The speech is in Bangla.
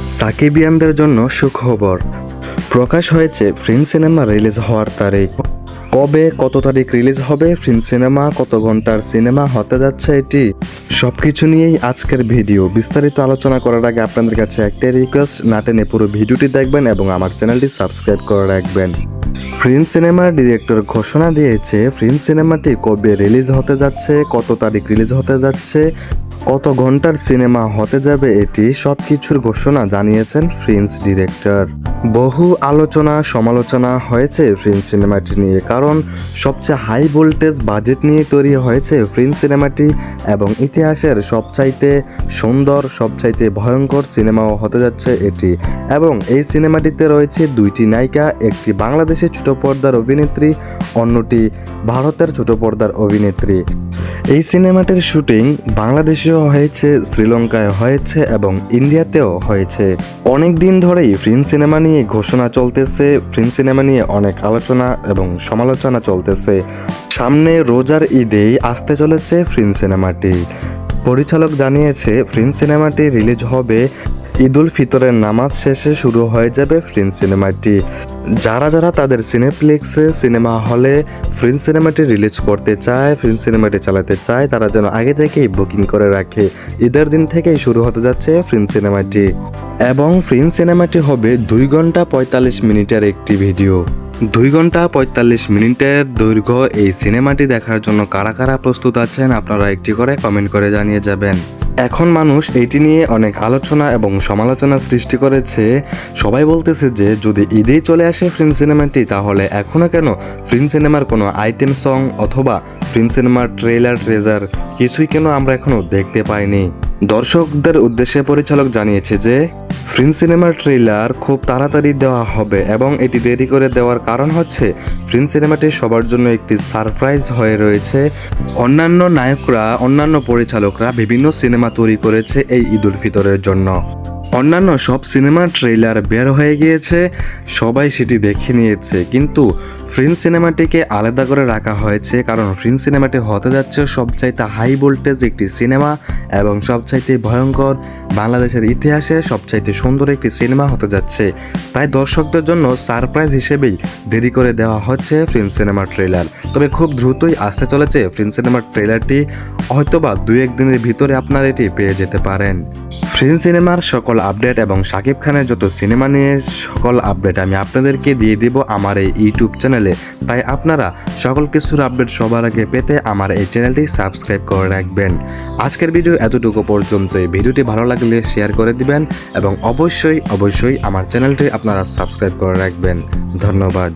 সাকিবিয়ানদের জন্য সুখবর প্রকাশ হয়েছে ফ্রেন্ড সিনেমা রিলিজ হওয়ার তারিখ। কবে, কত তারিখ রিলিজ হবে ফ্রেন্ড সিনেমা, কত ঘন্টার সিনেমা হতে যাচ্ছে এটি, সবকিছু নিয়েই আজকের ভিডিও। বিস্তারিত আলোচনা করার আগে আপনাদের কাছে একটাই রিকোয়েস্ট, না টেনে পুরো ভিডিওটি দেখবেন এবং আমার চ্যানেলটি সাবস্ক্রাইব করে রাখবেন। ফ্রেন্ড সিনেমার ডিরেক্টর ঘোষণা দিয়েছে ফ্রেন্ড সিনেমাটি কবে রিলিজ হতে যাচ্ছে, কত তারিখ রিলিজ হতে যাচ্ছে, কত ঘন্টার সিনেমা হতে যাবে, এটি সব কিছুর ঘোষণা জানিয়েছেন ফ্রেন্ডস ডিরেক্টর। বহু আলোচনা সমালোচনা হয়েছে ফ্রেন্ড সিনেমাটি নিয়ে, কারণ সবচেয়ে হাই ভোল্টেজ বাজেট নিয়ে তৈরি হয়েছে ফ্রেন্ড সিনেমাটি এবং ইতিহাসের সবচাইতে সুন্দর, সবচাইতে ভয়ঙ্কর সিনেমাও হতে যাচ্ছে এটি। এবং এই সিনেমাটিতে রয়েছে দুইটি নায়িকা, একটি বাংলাদেশের ছোট পর্দার অভিনেত্রী, অন্যটি ভারতের ছোট পর্দার অভিনেত্রী। এই সিনেমাটির শুটিং বাংলাদেশেও হয়েছে, শ্রীলঙ্কায় হয়েছে এবং ইন্ডিয়াতেও হয়েছে। অনেক দিন ধরেই ফ্রেন্ড সিনেমা নিয়ে ঘোষণা চলতেছে, ফ্রেন্ড সিনেমা নিয়ে অনেক আলোচনা এবং সমালোচনা চলতেছে। সামনে রোজার ঈদেই আসতে চলেছে ফ্রেন্ড সিনেমাটি। পরিচালক জানিয়েছে ফ্রেন্ড সিনেমাটি রিলিজ হবে ঈদ উল ফিতরের নামাজ শেষে শুরু হয়ে যাবে ফ্রেন্ড সিনেমাটি। যারা যারা তাদের সিনেপ্লেক্সে, সিনেমা হলে ফ্রেন্ড সিনেমাটি রিলিজ করতে চায়, ফ্রেন্ড সিনেমাটি চালাতে চায়, তারা যেন আগে থেকেই বুকিং করে রাখে। ঈদের দিন থেকেই শুরু হতে যাচ্ছে ফ্রেন্ড সিনেমাটি এবং ফ্রেন্ড সিনেমাটি হবে 2 ঘন্টা 45 মিনিটের একটি ভিডিও। 2 ঘন্টা 45 মিনিটের দৈর্ঘ্য এই সিনেমাটি দেখার জন্য কারা কারা প্রস্তুত আছেন আপনারা একটি করে কমেন্ট করে জানিয়ে যাবেন। এখন মানুষ এইটি নিয়ে অনেক আলোচনা এবং সমালোচনা সৃষ্টি করেছে। সবাই বলতেছে যে যদি ঈদেই চলে আসে ফ্রেন্ড সিনেমাটি, তাহলে এখনও কেন ফ্রেন্ড সিনেমার কোনো আইটেম সং অথবা ফ্রেন্ড সিনেমার ট্রেলার ট্রেজার কিছুই কেন আমরা এখনও দেখতে পাইনি। দর্শকদের উদ্দেশ্যে পরিচালক জানিয়েছে যে ফ্রেন্ড সিনেমার ট্রেলার খুব তাড়াতাড়ি দেওয়া হবে এবং এটি দেরি করে দেওয়ার কারণ হচ্ছে ফ্রেন্ড সিনেমাটি সবার জন্য একটি সারপ্রাইজ হয়ে রয়েছে। অন্যান্য নায়করা, অন্যান্য পরিচালকরা বিভিন্ন সিনেমা তৈরি করেছে এই ঈদ উল ফিতরের জন্য। অন্যান্য সব সিনেমার ট্রেলার বের হয়ে গিয়েছে, সবাই সেটি দেখে নিয়েছে, কিন্তু ফ্রেন্ড সিনেমাটিকে আলাদা করে রাখা হয়েছে কারণ ফ্রেন্ড সিনেমাটি হতে যাচ্ছে সবচাইতে হাই ভোল্টেজ একটি সিনেমা এবং সবচাইতে ভয়ঙ্কর, বাংলাদেশের ইতিহাসে সবচাইতে সুন্দর একটি সিনেমা হতে যাচ্ছে। তাই দর্শকদের জন্য সারপ্রাইজ হিসেবেই দেরি করে দেওয়া হচ্ছে ফ্রেন্ড সিনেমার ট্রেলার। তবে খুব দ্রুতই আসতে চলেছে ফ্রেন্ড সিনেমার ট্রেলারটি, হয়তোবা 2-1 দিনের ভিতরে আপনারা এটি পেয়ে যেতে পারেন। ফ্রেন্ড সিনেমার সকল আপডেট এবং শাকিব খানের যত সিনেমা নিয়ে সকল আপডেট আমি আপনাদেরকে দিয়ে দিব আমার এই ইউটিউব চ্যানেলে। তাই আপনারা সকল কিছুর আপডেট সবার আগে পেতে আমার এই চ্যানেলটি সাবস্ক্রাইব করে রাখবেন। আজকের ভিডিও এতটুকু পর্যন্তই। ভিডিওটি ভালো লাগলে শেয়ার করে দিবেন এবং অবশ্যই আমার চ্যানেলটি আপনারা সাবস্ক্রাইব করে রাখবেন। ধন্যবাদ।